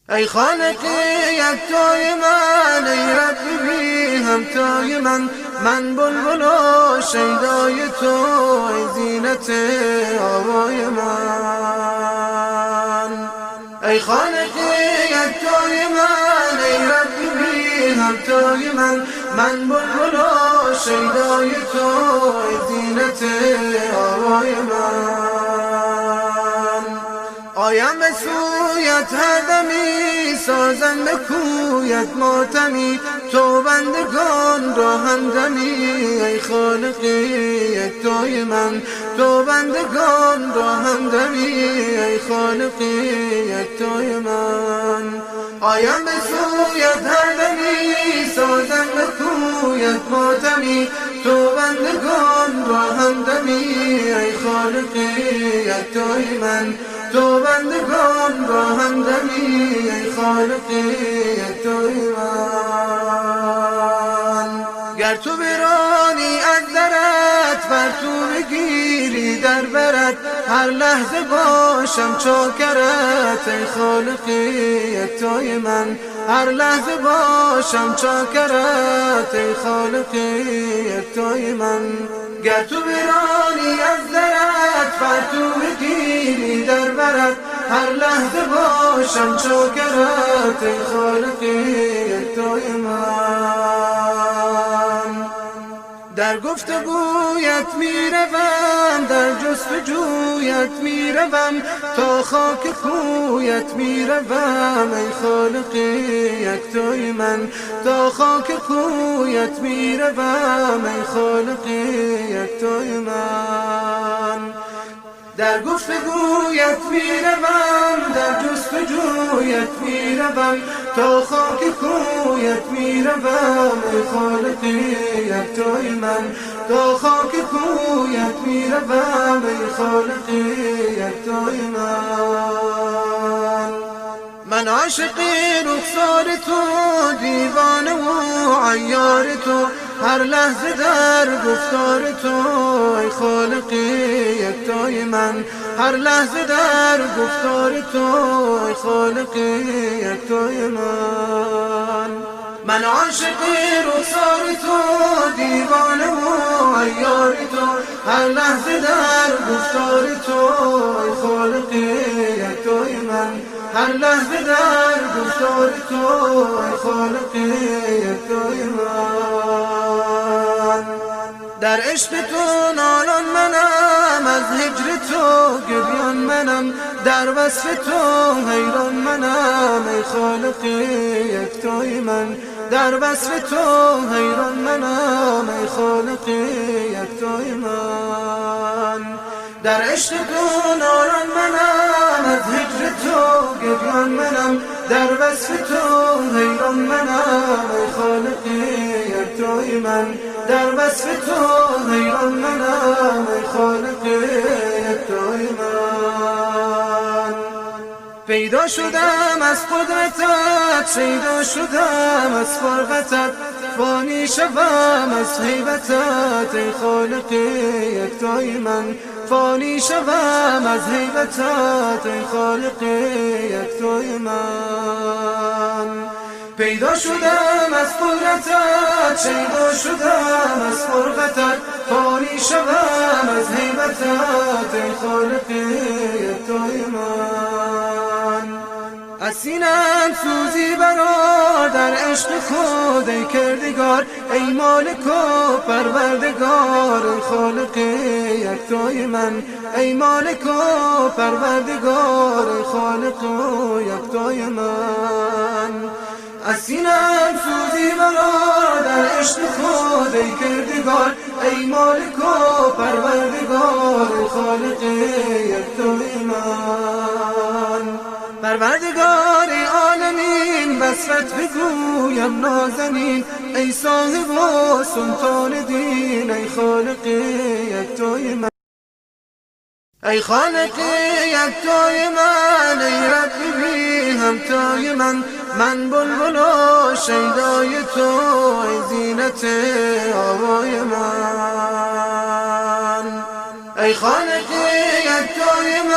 ای خالقی یکتای من، ای رب بی همتای من بلبل و شیدای تو، ای زینت آوای من. ای خالقی یکتای من، ای رب بی همتای من بلبل و شیدای تو، ای زینت آوای من. آیم به سویت هر دمی، سازم به کویت ماتمی، تو بندگان را همدمی. ای خالقی یکتای من، تو بندگان را همدمی. ای خالقی یکتای من. آیم به سویت هر دمی، سازم به کویت ماتمی، تو بندگان را همدمی. ای خالقی یکتای من، تو بندگان را همدمی. ای خالقی یکتای من. گر تو برانی از درت، بر تو بگیری در برت، هر لحظه باشم چاکرت. ای خالقی یکتای من، هر لحظه باشم چاکرت. ای خالقی یکتای من. گر تو برانی از درت، بر تو بگیری در برت، هر لحظه باشم چاکرت. ای خالقی یکتای من. در گفتگویت میروم، در جستجویت میروم، تا خاک کویت میروم. ای خالقی یکتای من، تا خاک کویت میروم. ای خالقی یکتای من. در گفتگویت میروم، در جستجویت میروم، تا خاک کویت میروم. ای خالقی یکتای من، تا خاک کویت میروم. ای خالقی یکتای من عاشقی رخسار تو، دیوانه و عیار تو، هر لحظه در گفتار تو. ای خالقی یکتای من، هر لحظه در گفتار تو. ای خالقی یکتای من عاشقی رخسار تو، دیوانه و عیار تو، هر لحظه در گفتار تو. ای خالقی یکتای من، هر لحظه در گفتار تو. ای خالقی یکتای من. در عشق تو نالان منم، از هجر تو گریان منم، در وصف تو حیران منم. ای خالقی یکتای من، در وصف تو حیران منم. ای خالقی یکتای من. در عشق تو نالان منم، از هجر تو گریان منم، در وصف تو حیران منم. ای خالقی یکتای من، در وصف تو حیران منم. ای خالقی یکتای من. پیدا شدم از قدرتت، شیدا شدم از فرقتت، فانی شوم از هیبتت. ای خالقی یکتای من، فانی شوم از هیبتت. ای خالقی یکتای من. پیدا شدم از قدرتت، شیدا شدم از فرقتت، فانی شوم از هیبتت. ای خالقی یکتای من. از سینه‌ام سوزی برآر در عشق خود ای کردگار، ای مالک و پروردگار. ای خالقی یکتای من، ای مالک و پروردگار. ای خالق و یکتای من. از سینه‌ام سوزی برآر در عشق خود ای کردگار، ای مالک و پروردگار. ای خالقی یکتای من. پروردگار عالمین وصفت بگویم نازنین، ای صاحب و سلطان دین. ای خالقی یکتای من، ای خالقی یکتای من، ای رب بی همتای من بلبل و شیدای تو، ای زینت آوای من. ای خالقی یکتای من.